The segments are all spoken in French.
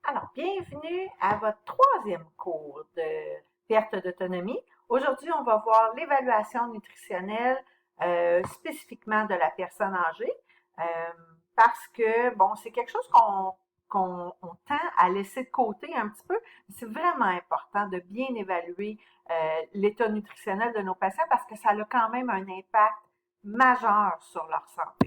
Alors, bienvenue à votre troisième cours de perte d'autonomie. Aujourd'hui, on va voir l'évaluation nutritionnelle spécifiquement de la personne âgée euh, parce que, bon, c'est quelque chose qu'on tend à laisser de côté un petit peu. C'est vraiment important de bien évaluer l'état nutritionnel de nos patients parce que ça a quand même un impact majeur sur leur santé.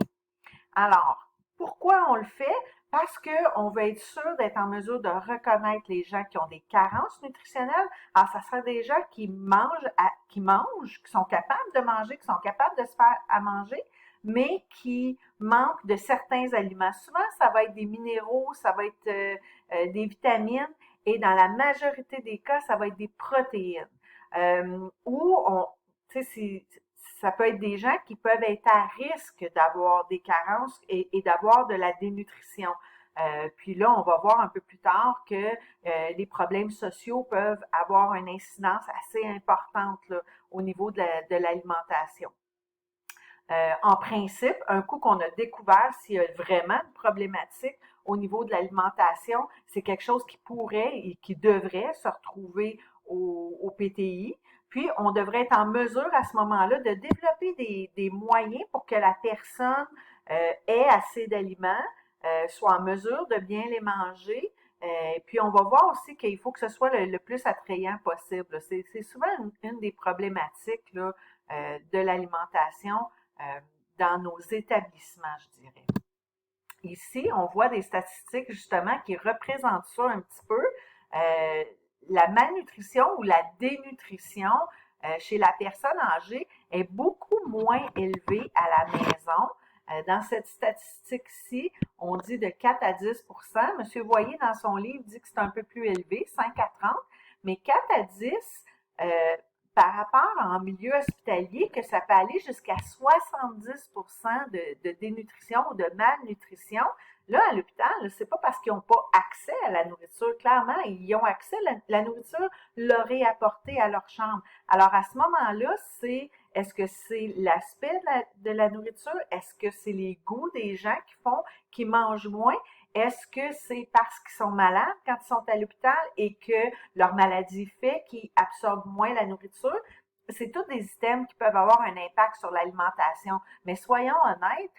Alors, pourquoi on le fait? Parce qu'on veut être sûr d'être en mesure de reconnaître les gens qui ont des carences nutritionnelles. Alors, ça sera des gens qui sont capables de manger, qui sont capables de se faire à manger, mais qui manquent de certains aliments. Souvent, ça va être des minéraux, ça va être des vitamines, et dans la majorité des cas, ça va être des protéines. Où on, tu sais, ça peut être des gens qui peuvent être à risque d'avoir des carences et d'avoir de la dénutrition. Puis là, on va voir un peu plus tard que les problèmes sociaux peuvent avoir une incidence assez importante là, au niveau de l'alimentation. En principe, un coup qu'on a découvert s'il y a vraiment une problématique au niveau de l'alimentation, c'est quelque chose qui pourrait et qui devrait se retrouver au PTI. Puis, on devrait être en mesure à ce moment-là de développer des moyens pour que la personne ait assez d'aliments, soit en mesure de bien les manger. Puis, on va voir aussi qu'il faut que ce soit le plus attrayant possible. C'est souvent une des problématiques là, de l'alimentation dans nos établissements, je dirais. Ici, on voit des statistiques justement qui représentent ça un petit peu. Euh, la malnutrition ou la dénutrition chez la personne âgée est beaucoup moins élevée à la maison. Dans cette statistique-ci, on dit de 4 à 10 Monsieur Voyer, dans son livre, dit que c'est un peu plus élevé, 5 à 30, mais 4 à 10, euh, par rapport en milieu hospitalier, que ça peut aller jusqu'à 70% de dénutrition ou de malnutrition. Là, à l'hôpital, c'est pas parce qu'ils n'ont pas accès à la nourriture. Clairement, ils ont accès, la nourriture leur est apportée à leur chambre. Alors, à ce moment-là, est-ce que c'est l'aspect de la nourriture? Est-ce que c'est les goûts des gens qui mangent moins? Est-ce que c'est parce qu'ils sont malades quand ils sont à l'hôpital et que leur maladie fait qu'ils absorbent moins la nourriture? C'est tous des items qui peuvent avoir un impact sur l'alimentation. Mais soyons honnêtes,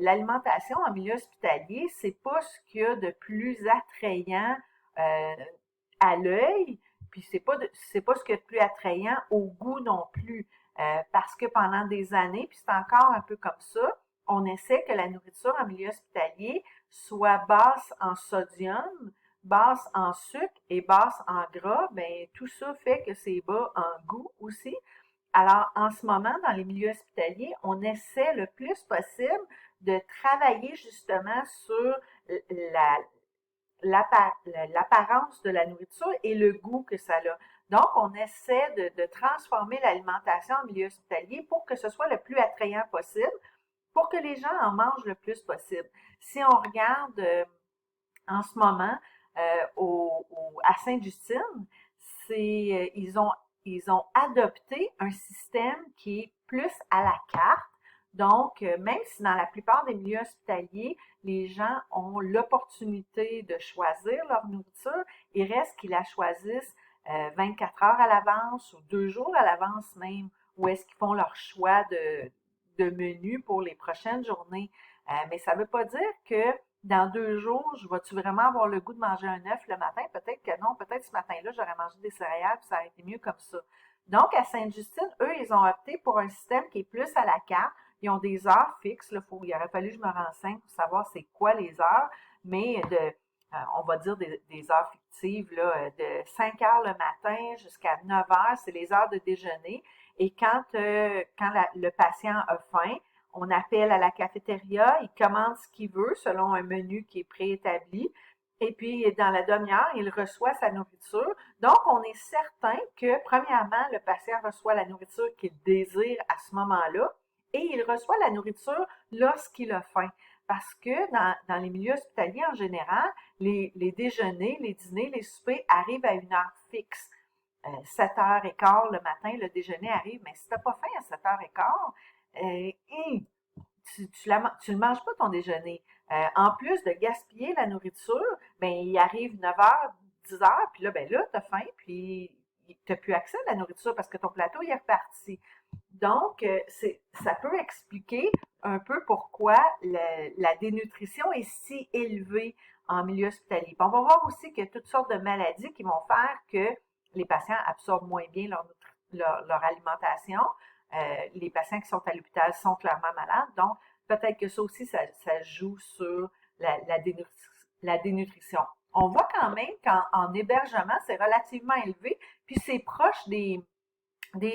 l'alimentation en milieu hospitalier, c'est pas ce qu'il y a de plus attrayant euh, à l'œil, puis c'est pas ce qu'il y a de plus attrayant au goût non plus. Parce que pendant des années, puis c'est encore un peu comme ça, on essaie que la nourriture en milieu hospitalier soit basse en sodium, basse en sucre et basse en gras. Ben tout ça fait que c'est bas en goût aussi. Alors, en ce moment, dans les milieux hospitaliers, on essaie le plus possible de travailler justement sur la, l'apparence de la nourriture et le goût que ça a. Donc, on essaie de transformer l'alimentation en milieu hospitalier pour que ce soit le plus attrayant possible, pour que les gens en mangent le plus possible. Si on regarde en ce moment à Sainte-Justine, ils ont adopté un système qui est plus à la carte. Donc, même si dans la plupart des milieux hospitaliers, les gens ont l'opportunité de choisir leur nourriture, il reste qu'ils la choisissent 24 heures à l'avance ou 2 jours à l'avance même, ou est-ce qu'ils font leur choix de menu pour les prochaines journées. Mais ça ne veut pas dire que dans 2 jours, je vais-tu vraiment avoir le goût de manger un œuf le matin? Peut-être que non. Peut-être ce matin-là, j'aurais mangé des céréales, puis ça aurait été mieux comme ça. Donc, à Sainte-Justine, eux, ils ont opté pour un système qui est plus à la carte. Ils ont des heures fixes. Là, il aurait fallu que je me renseigne pour savoir c'est quoi les heures, mais on va dire des heures fictives, là, de 5 heures le matin jusqu'à 9 heures, c'est les heures de déjeuner. Et quand le patient a faim, on appelle à la cafétéria, il commande ce qu'il veut selon un menu qui est préétabli. Et puis, dans la demi-heure, il reçoit sa nourriture. Donc, on est certain que, premièrement, le patient reçoit la nourriture qu'il désire à ce moment-là et il reçoit la nourriture lorsqu'il a faim. Parce que dans les milieux hospitaliers en général, les déjeuners, les dîners, les soupers arrivent à une heure fixe. 7h15 le matin, le déjeuner arrive, mais si tu n'as pas faim à 7h15, tu le manges pas ton déjeuner. En plus de gaspiller la nourriture, ben il arrive 9 heures, 10 heures, puis là, t'as faim, puis t'as plus accès à la nourriture parce que ton plateau il est reparti. Donc, ça peut expliquer un peu pourquoi la dénutrition est si élevée en milieu hospitalier. Puis on va voir aussi qu'il y a toutes sortes de maladies qui vont faire que les patients absorbent moins bien leur alimentation. Les patients qui sont à l'hôpital sont clairement malades. Donc, peut-être que ça aussi, ça joue sur la dénutrition. On voit quand même qu'en hébergement, c'est relativement élevé, puis c'est proche des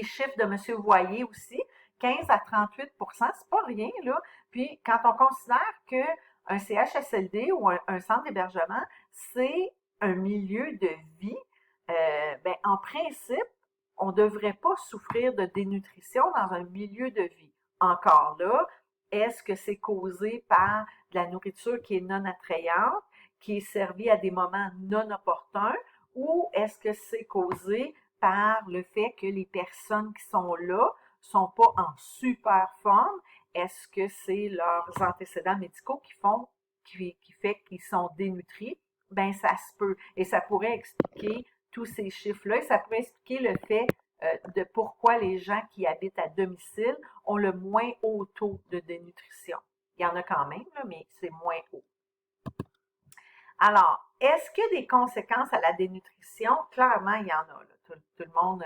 chiffres de M. Voyer aussi, 15 à 38 c'est pas rien, là. Puis, quand on considère qu'un CHSLD ou un centre d'hébergement, c'est un milieu de vie, ben, en principe, on ne devrait pas souffrir de dénutrition dans un milieu de vie. Encore là, est-ce que c'est causé par de la nourriture qui est non attrayante, qui est servie à des moments non opportuns, ou est-ce que c'est causé par le fait que les personnes qui sont là sont pas en super forme? Est-ce que c'est leurs antécédents médicaux qui fait qu'ils sont dénutris? Ben, ça se peut. Et ça pourrait expliquer tous ces chiffres-là. Et ça pourrait expliquer le fait de pourquoi les gens qui habitent à domicile ont le moins haut taux de dénutrition. Il y en a quand même, là, mais c'est moins haut. Alors, est-ce qu'il y a des conséquences à la dénutrition? Clairement, il y en a. Là. Tout le monde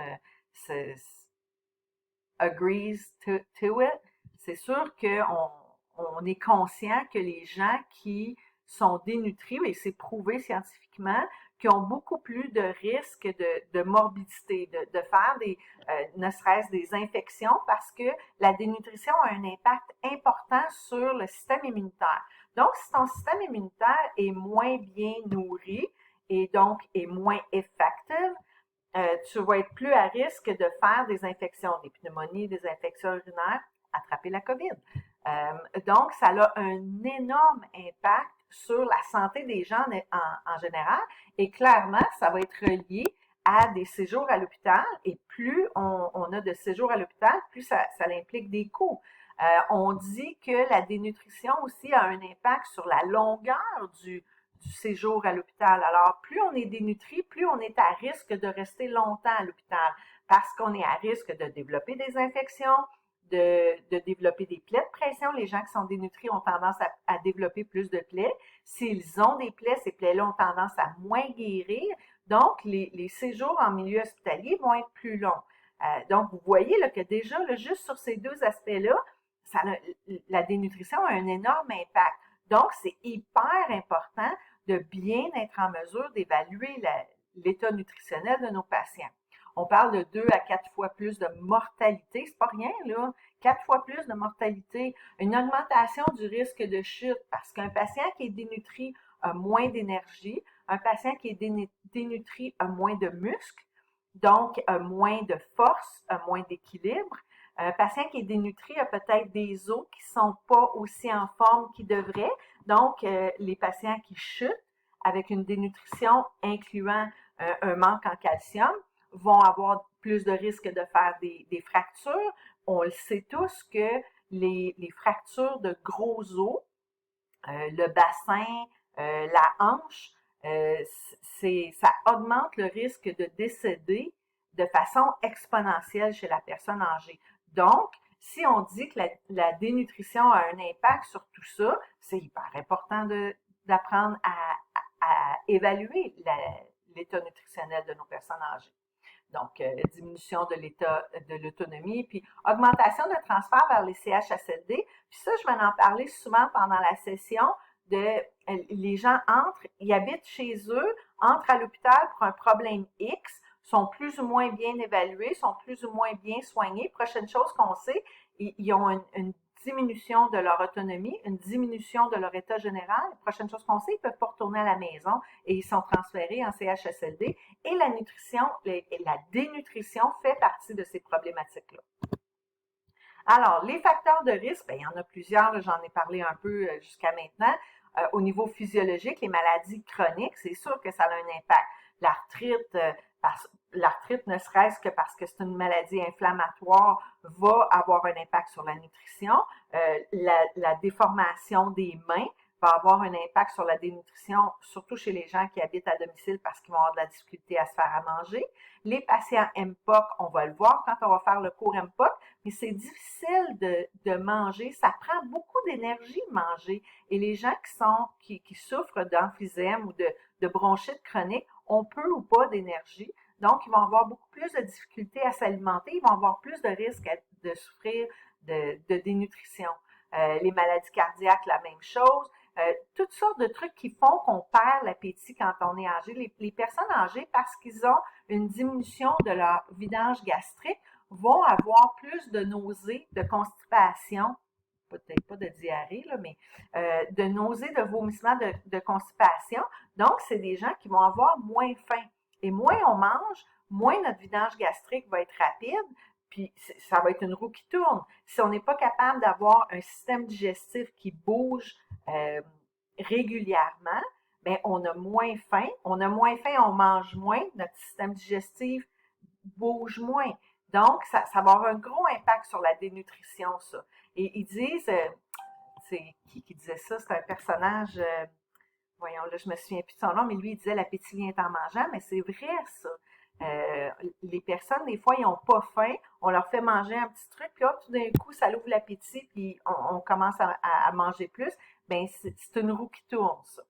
agrees to it. C'est sûr qu'on est conscient que les gens qui sont dénutris, et c'est prouvé scientifiquement, qui ont beaucoup plus de risques de morbidité, de faire ne serait-ce des infections, parce que la dénutrition a un impact important sur le système immunitaire. Donc, si ton système immunitaire est moins bien nourri et donc est moins effective, tu vas être plus à risque de faire des infections, des pneumonies, des infections urinaires, attraper la COVID. Donc, ça a un énorme impact sur la santé des gens en général et clairement, ça va être relié à des séjours à l'hôpital et plus on a de séjours à l'hôpital, plus ça implique des coûts. On dit que la dénutrition aussi a un impact sur la longueur du séjour à l'hôpital. Alors, plus on est dénutri, plus on est à risque de rester longtemps à l'hôpital parce qu'on est à risque de développer des infections, de développer des plaies de pression. Les gens qui sont dénutris ont tendance à développer plus de plaies. S'ils ont des plaies, ces plaies-là ont tendance à moins guérir. Donc, les séjours en milieu hospitalier vont être plus longs. Donc, vous voyez là, que déjà, là, juste sur ces deux aspects-là, la dénutrition a un énorme impact. Donc, c'est hyper important de bien être en mesure d'évaluer l'état nutritionnel de nos patients. On parle de 2 à 4 fois plus de mortalité, c'est pas rien, là. 4 fois plus de mortalité, une augmentation du risque de chute parce qu'un patient qui est dénutri a moins d'énergie, un patient qui est dénutri a moins de muscles, donc a moins de force, a moins d'équilibre. Un patient qui est dénutri a peut-être des os qui sont pas aussi en forme qu'ils devraient. Donc, les patients qui chutent avec une dénutrition incluant un manque en calcium vont avoir plus de risques de faire des fractures. On le sait tous que les fractures de gros os, le bassin, la hanche, ça augmente le risque de décéder de façon exponentielle chez la personne âgée. Donc, si on dit que la dénutrition a un impact sur tout ça, c'est hyper important d'apprendre à évaluer l'état nutritionnel de nos personnes âgées. Donc, diminution de l'état de l'autonomie, puis augmentation de transfert vers les CHSLD. Puis ça, je vais en parler souvent pendant la session les gens ils habitent chez eux, entrent à l'hôpital pour un problème X, sont plus ou moins bien évalués, sont plus ou moins bien soignés. Prochaine chose qu'on sait, ils ont une diminution de leur autonomie, une diminution de leur état général. Prochaine chose qu'on sait, ils peuvent pas retourner à la maison et ils sont transférés en CHSLD. Et la dénutrition fait partie de ces problématiques-là. Alors, les facteurs de risque, il y en a plusieurs, j'en ai parlé un peu jusqu'à maintenant. Au niveau physiologique, les maladies chroniques, c'est sûr que ça a un impact. L'arthrite, L'arthrite, ne serait-ce que parce que c'est une maladie inflammatoire, va avoir un impact sur la nutrition. La déformation des mains va avoir un impact sur la dénutrition, surtout chez les gens qui habitent à domicile parce qu'ils vont avoir de la difficulté à se faire à manger. Les patients MPOC, on va le voir quand on va faire le cours MPOC, mais c'est difficile de manger. Ça prend beaucoup d'énergie de manger. Et les gens qui souffrent d'emphysème ou de bronchite chronique ont peu ou pas d'énergie. Donc, ils vont avoir beaucoup plus de difficultés à s'alimenter. Ils vont avoir plus de risques de souffrir de dénutrition. Les maladies cardiaques, la même chose. Toutes sortes de trucs qui font qu'on perd l'appétit quand on est âgé. Les personnes âgées, parce qu'ils ont une diminution de leur vidange gastrique, vont avoir plus de nausées, de constipation, peut-être pas de diarrhée, là, mais de nausées, de vomissements, de constipation. Donc, c'est des gens qui vont avoir moins faim. Et moins on mange, moins notre vidange gastrique va être rapide, puis ça va être une roue qui tourne. Si on n'est pas capable d'avoir un système digestif qui bouge régulièrement, bien, on a moins faim. On a moins faim, on mange moins, notre système digestif bouge moins. Donc, ça va avoir un gros impact sur la dénutrition, ça. Et ils disent, c'est qui disait ça? C'est un personnage, voyons, là, je me souviens plus de son nom, mais lui, il disait l'appétit vient en mangeant, mais c'est vrai, ça. Les personnes, des fois, ils n'ont pas faim, on leur fait manger un petit truc, puis hop, tout d'un coup, ça l'ouvre l'appétit, puis on commence à manger plus. Bien, c'est une roue qui tourne, ça.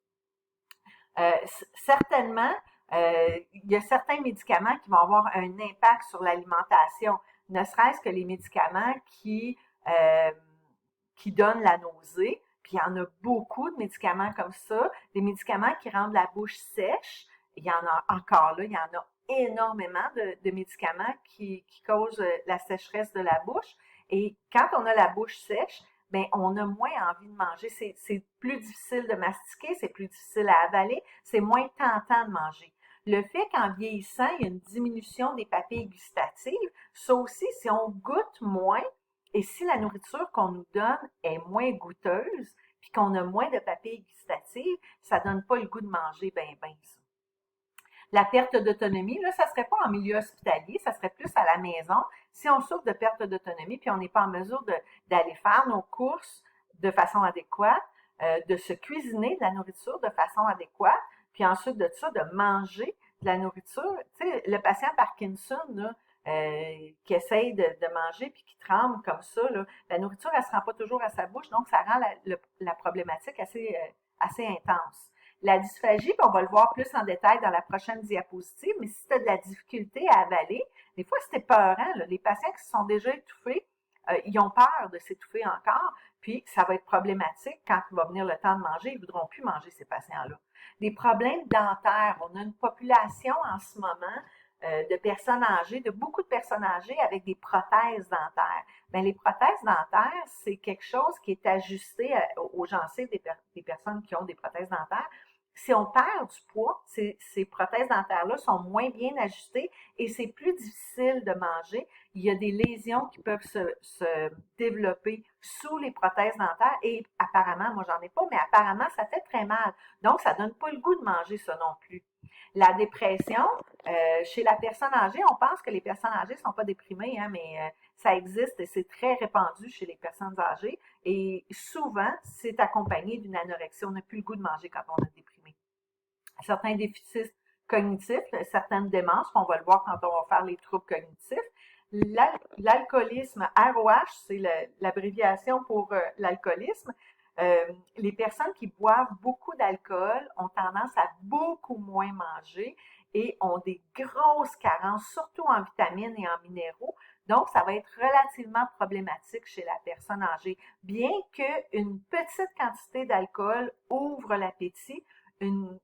Certainement, il y a certains médicaments qui vont avoir un impact sur l'alimentation, ne serait-ce que les médicaments qui donnent la nausée. Puis il y en a beaucoup de médicaments comme ça, des médicaments qui rendent la bouche sèche. Il y en a encore là, il y en a énormément de médicaments qui causent la sécheresse de la bouche. Et quand on a la bouche sèche, ben on a moins envie de manger. C'est plus difficile de mastiquer, c'est plus difficile à avaler, c'est moins tentant de manger. Le fait qu'en vieillissant, il y a une diminution des papilles gustatives, ça aussi, si on goûte moins, et si la nourriture qu'on nous donne est moins goûteuse, puis qu'on a moins de papilles gustatives, ça donne pas le goût de manger ben ça. La perte d'autonomie, là, ça serait pas en milieu hospitalier, ça serait plus à la maison. Si on souffre de perte d'autonomie, puis on n'est pas en mesure d'aller faire nos courses de façon adéquate, de se cuisiner de la nourriture de façon adéquate, puis ensuite de ça, de manger de la nourriture. Tu sais, le patient Parkinson, là, qui essaye de manger puis qui tremble comme ça, là, la nourriture, elle ne se rend pas toujours à sa bouche, donc ça rend la problématique assez intense. La dysphagie, on va le voir plus en détail dans la prochaine diapositive, mais si tu as de la difficulté à avaler, des fois c'est épeurant, là, les patients qui se sont déjà étouffés, ils ont peur de s'étouffer encore, puis ça va être problématique quand il va venir le temps de manger, ils ne voudront plus manger ces patients-là. Des problèmes dentaires, on a une population en ce moment de personnes âgées, de beaucoup de personnes âgées avec des prothèses dentaires. Bien, les prothèses dentaires, c'est quelque chose qui est ajusté aux gencives des personnes qui ont des prothèses dentaires. Si on perd du poids, ces prothèses dentaires-là sont moins bien ajustées et c'est plus difficile de manger. Il y a des lésions qui peuvent se développer sous les prothèses dentaires et apparemment, moi j'en ai pas, mais apparemment ça fait très mal. Donc ça donne pas le goût de manger ça non plus. La dépression, chez la personne âgée, on pense que les personnes âgées ne sont pas déprimées, hein, mais ça existe et c'est très répandu chez les personnes âgées. Et souvent, c'est accompagné d'une anorexie. On n'a plus le goût de manger quand on est déprimé. Certains déficits cognitifs, certaines démences, on va le voir quand on va faire les troubles cognitifs. L'alcoolisme, ROH, c'est l'abréviation pour l'alcoolisme. Les personnes qui boivent beaucoup d'alcool ont tendance à beaucoup moins manger et ont des grosses carences, surtout en vitamines et en minéraux. Donc, ça va être relativement problématique chez la personne âgée. Bien qu'une petite quantité d'alcool ouvre l'appétit, une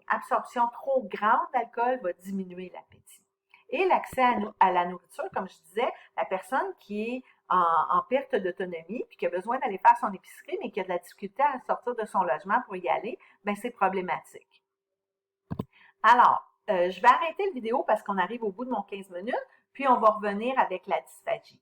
absorption trop grande d'alcool va diminuer l'appétit. Et l'accès à la nourriture, comme je disais, la personne qui est en perte d'autonomie, puis qui a besoin d'aller faire son épicerie, mais qui a de la difficulté à sortir de son logement pour y aller, bien, c'est problématique. Alors, je vais arrêter la vidéo parce qu'on arrive au bout de mon 15 minutes, puis on va revenir avec la dysphagie.